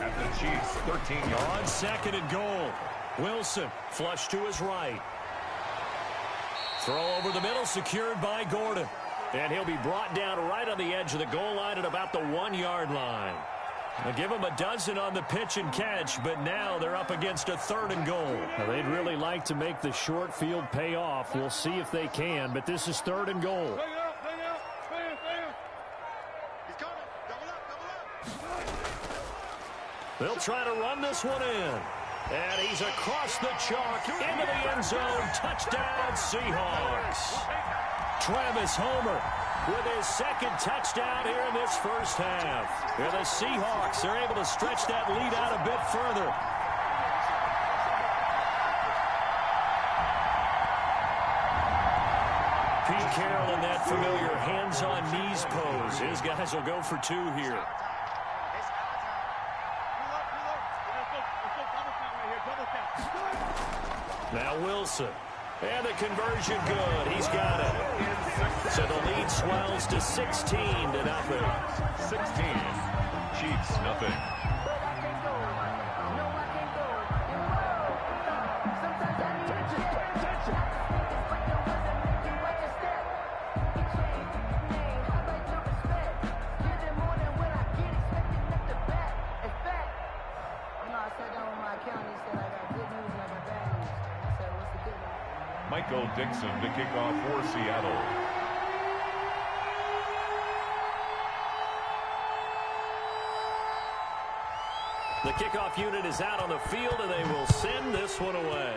At the Chiefs, 13 yards. On 2nd and goal. Wilson flush to his right. Throw over the middle, secured by Gordon. And he'll be brought down right on the edge of the goal line at about the 1-yard line. They'll give him a dozen on the pitch and catch, but now they're up against a 3rd and goal. Well, they'd really like to make the short field pay off. We'll see if they can, but this is 3rd and goal. They'll try to run this one in. And he's across the chalk into the end zone. Touchdown, Seahawks. Travis Homer with his 2nd touchdown here in this first half. Here the Seahawks are able to stretch that lead out a bit further. Pete Carroll in that familiar hands-on-knees pose. His guys will go for 2 here. Now Wilson. And the conversion good. He's got it. So the lead swells to 16-0. 16. Chiefs, nothing. Michael Dixon to kick off for Seattle. The kickoff unit is out on the field, and they will send this one away.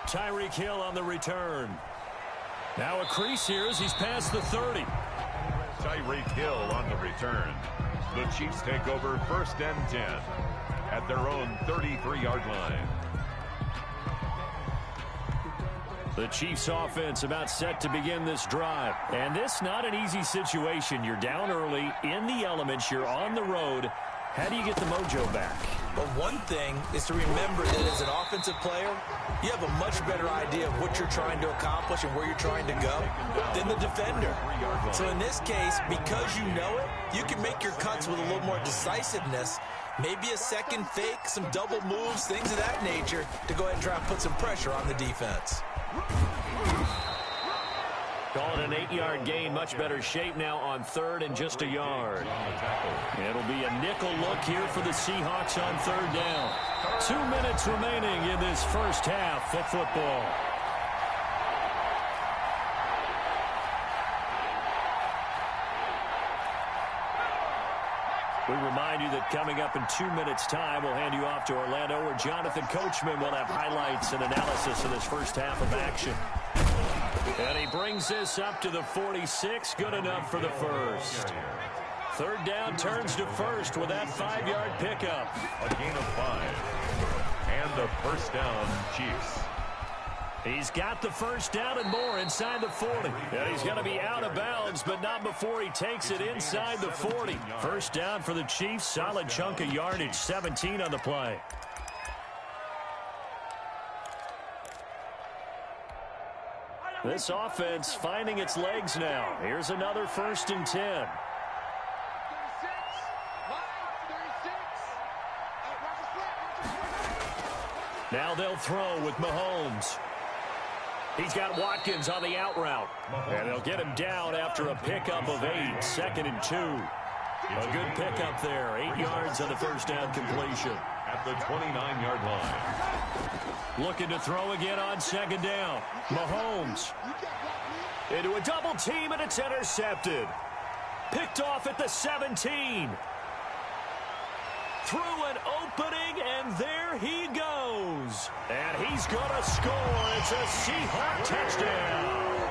Tyreek Hill on the return. Now a crease here as he's past the 30. Tyreek Hill on the return. The Chiefs take over 1st and 10 at their own 33-yard line. The Chiefs offense about set to begin this drive. And this not an easy situation. You're down early, in the elements, you're on the road. How do you get the mojo back? But one thing is to remember that as an offensive player, you have a much better idea of what you're trying to accomplish and where you're trying to go than the defender. So in this case, because you know it, you can make your cuts with a little more decisiveness. Maybe a second fake, some double moves, things of that nature to go ahead and try and put some pressure on the defense. Call it an 8-yard gain. Much better shape now on 3rd and just a yard. It'll be a nickel look here for the Seahawks on 3rd down. 2 minutes remaining in this first half of football. We remind you that coming up in 2 minutes' time, we'll hand you off to Orlando, where Jonathan Coachman will have highlights and analysis of this first half of action. And he brings this up to the 46. Good enough for the first. 3rd down turns to 1st with that 5-yard pickup. A gain of 5. And a first down, Chiefs. He's got the first down and more inside the 40. And he's going to be out of bounds, but not before he takes it inside the 40. First down for the Chiefs. Solid chunk of yardage. 17 on the play. This offense finding its legs now. Here's another 1st and 10. Now they'll throw with Mahomes. He's got Watkins on the out route. And they'll get him down after a pickup of 8. 2nd and 2. A good pickup there. 8 yards on the first down completion. At the 29-yard line. Looking to throw again on 2nd down. Mahomes. Into a double team, and it's intercepted. Picked off at the 17. Through an opening, and there he goes. And he's going to score. It's a Seahawk touchdown.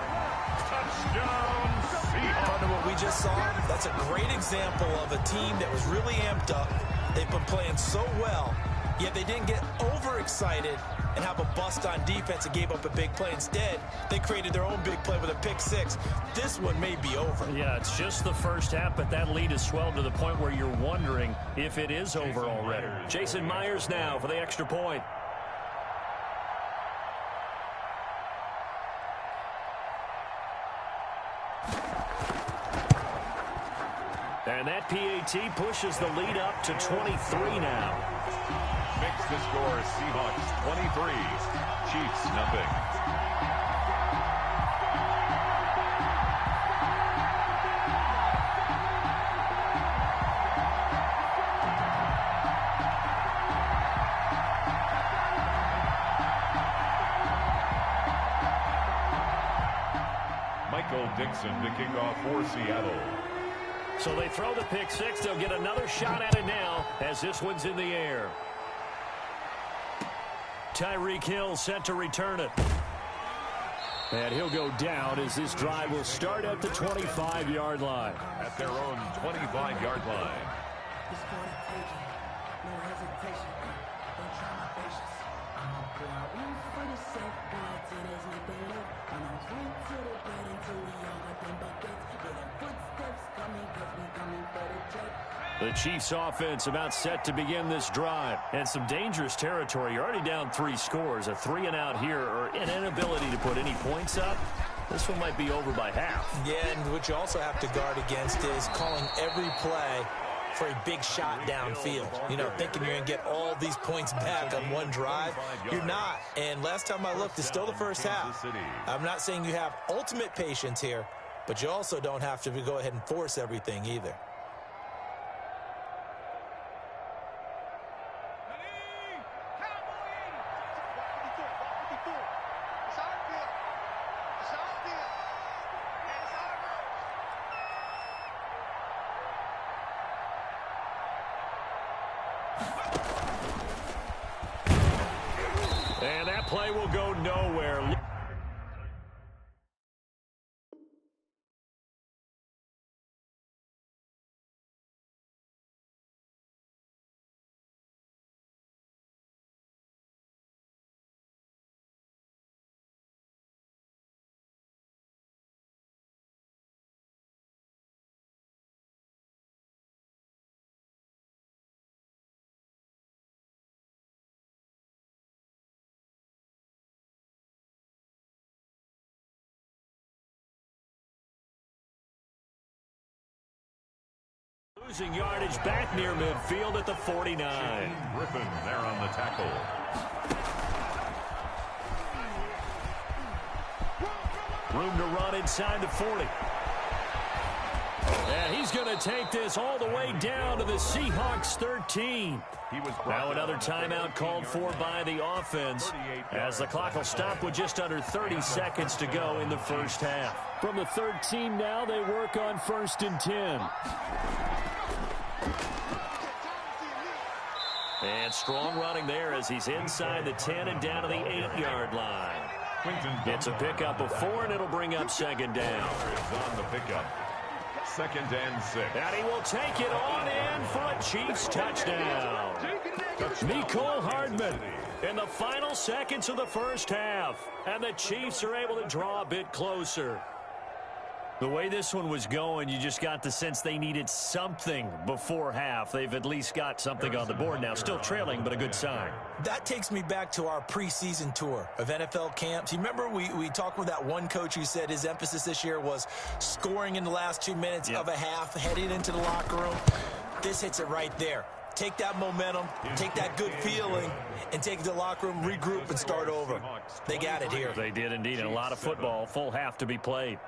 Touchdown, Seahawks. Under what we just saw, that's a great example of a team that was really amped up. They've been playing so well, yet they didn't get overexcited and have a bust on defense and gave up a big play. Instead, they created their own big play with a pick 6. This one may be over. Yeah, it's just the first half, but that lead has swelled to the point where you're wondering if it is over already. Jason Myers now for the extra point. And that PAT pushes the lead up to 23 now. Makes the score Seahawks 23, Chiefs nothing. Michael Dixon to kick off for Seattle. So they throw the pick 6. They'll get another shot at it now as this one's in the air. Tyreek Hill set to return it. And he'll go down as this drive will start at the 25-yard line. At their own 25-yard line. The Chiefs offense about set to begin this drive. And some dangerous territory. You're already down 3 scores. A 3-and-out here, or an inability to put any points up. This one might be over by half. Yeah, and what you also have to guard against is calling every play for a big shot downfield. You know, thinking you're going to get all these points back on one drive. You're not. And last time I looked, it's still the first half. I'm not saying you have ultimate patience here, but you also don't have to go ahead and force everything either. And that play will go nowhere. Losing yardage back near midfield at the 49. Griffin there on the tackle. Room to run inside the 40. And he's going to take this all the way down to the Seahawks 13. Now another timeout called for by the offense as the clock will stop with just under 30 seconds to go in the first half. From the 13 now, they work on 1st and 10. And strong running there as he's inside the 10 and down to the 8-yard line. It's a pickup of 4, and it'll bring up 2nd down. On the pickup. 2nd and 6. And he will take it on in for a Chiefs touchdown. Mecole Hardman in the final seconds of the first half. And the Chiefs are able to draw a bit closer. The way this one was going, you just got the sense they needed something before half. They've at least got something on the board now. Still trailing, but a good sign. That takes me back to our preseason tour of NFL camps. You remember we talked with that one coach who said his emphasis this year was scoring in the last 2 minutes of a half, heading into the locker room. This hits it right there. Take that momentum, take that good feeling, and take it to the locker room, regroup, and start over. They got it here. They did indeed, and a lot of football, full half to be played.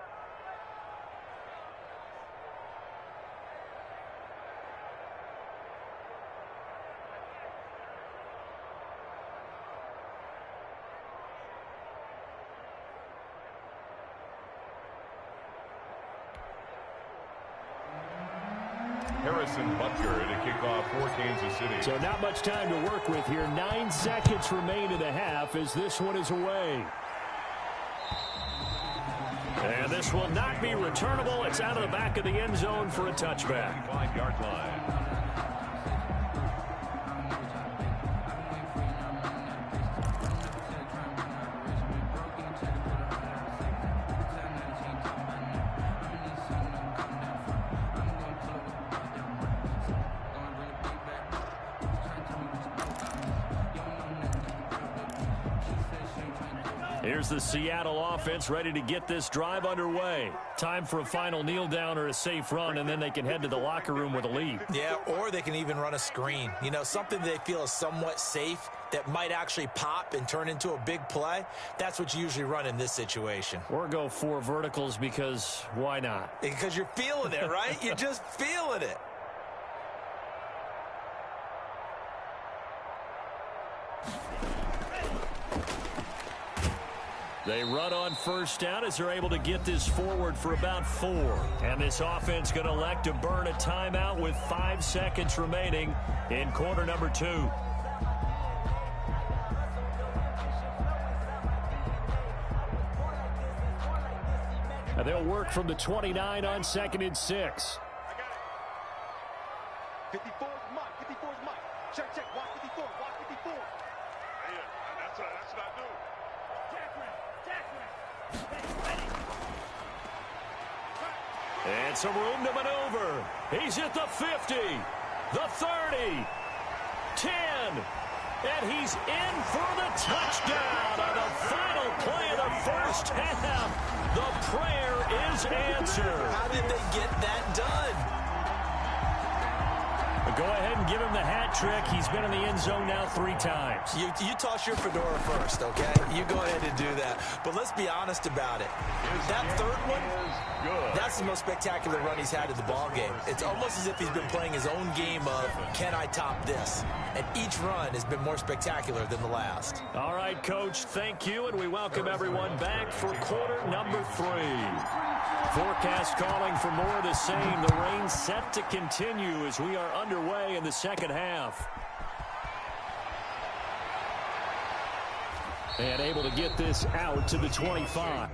Harrison Butker to kick off for Kansas City. So not much time to work with here. 9 seconds remain in the half as this one is away. And this will not be returnable. It's out of the back of the end zone for a touchback. 5-yard line. Here's the Seattle offense ready to get this drive underway. Time for a final kneel down or a safe run, and then they can head to the locker room with a lead. Yeah, or they can even run a screen. You know, something they feel is somewhat safe that might actually pop and turn into a big play. That's what you usually run in this situation. Or go 4 verticals because why not? Because you're feeling it, right? You're just feeling it. They run on 1st down as they're able to get this forward for about 4. And this offense going to elect to burn a timeout with 5 seconds remaining in quarter number 2. And they'll work from the 29 on 2nd and 6. 54 is Mike. 54 is Mike. Check, check. Watch 54. Watch 54. Yeah, that's what I do. And some room to maneuver. He's at the 50, the 30, 10, and he's in for the touchdown on the final play of the first half. The prayer is answered. How did they get that done? Go ahead and give him the hat trick. He's been in the end zone now 3 times. You toss your fedora first, okay? You go ahead and do that. But let's be honest about it. That third one, that's the most spectacular run he's had in the ball game. It's almost as if he's been playing his own game of, can I top this? And each run has been more spectacular than the last. All right, Coach, thank you, and we welcome everyone back for quarter number 3. Forecast calling for more of the same. The rain set to continue as we are underway in the second half. And able to get this out to the 25.